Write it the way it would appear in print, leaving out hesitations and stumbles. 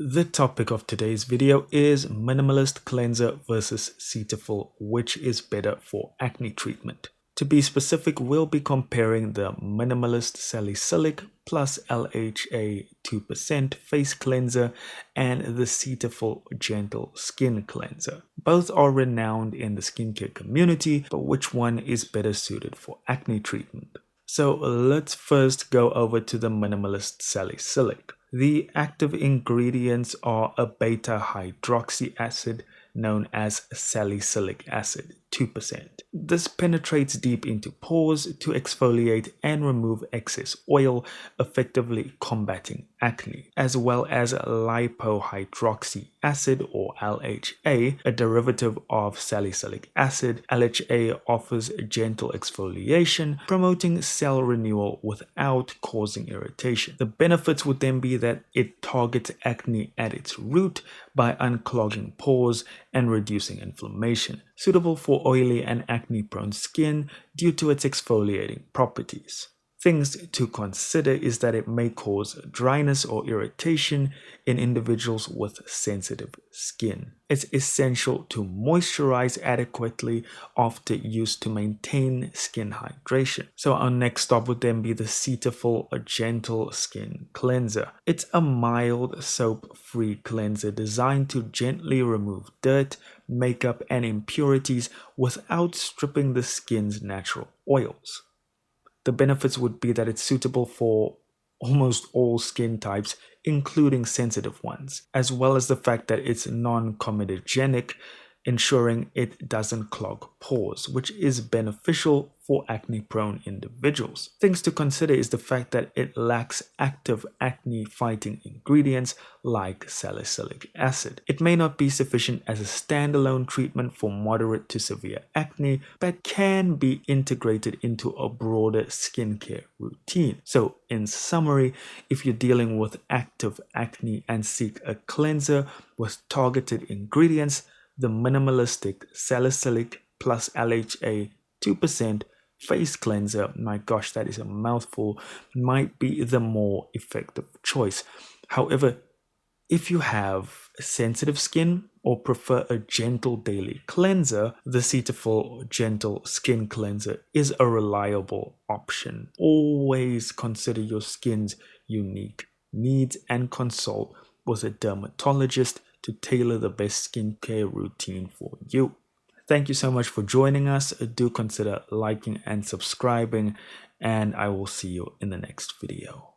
The topic of today's video is Minimalist Cleanser versus Cetaphil, which is better for acne treatment. To be specific, we'll be comparing the Minimalist Salicylic plus LHA 2% face cleanser and the Cetaphil Gentle Skin Cleanser. Both are renowned in the skincare community, but which one is better suited for acne treatment? So let's first go over to the Minimalist Salicylic. The active ingredients are a beta hydroxy acid known as salicylic acid, 2%. This penetrates deep into pores to exfoliate and remove excess oil, effectively combating acne, as well as lipohydroxy acid or LHA, a derivative of salicylic acid. LHA offers gentle exfoliation, promoting cell renewal without causing irritation. The benefits would then be that it targets acne at its root by unclogging pores and reducing inflammation, suitable for oily and acne-prone skin due to its exfoliating properties. Things to consider is that it may cause dryness or irritation in individuals with sensitive skin. It's essential to moisturize adequately after use to maintain skin hydration. So our next stop would then be the Cetaphil Gentle Skin Cleanser. It's a mild soap-free cleanser designed to gently remove dirt, makeup, and impurities without stripping the skin's natural oils. The benefits would be that it's suitable for almost all skin types, including sensitive ones, as well as the fact that it's non-comedogenic, ensuring it doesn't clog pores, which is beneficial for acne-prone individuals. Things to consider is the fact that it lacks active acne-fighting ingredients like salicylic acid. It may not be sufficient as a standalone treatment for moderate to severe acne, but can be integrated into a broader skincare routine. So, in summary, if you're dealing with active acne and seek a cleanser with targeted ingredients, the minimalistic salicylic plus LHA 2% face cleanser, my gosh, that is a mouthful, might be the more effective choice. However, if you have sensitive skin or prefer a gentle daily cleanser, the Cetaphil Gentle Skin Cleanser is a reliable option. Always consider your skin's unique needs and consult with a dermatologist to tailor the best skincare routine for you. Thank you so much for joining us. Do consider liking and subscribing, and I will see you in the next video.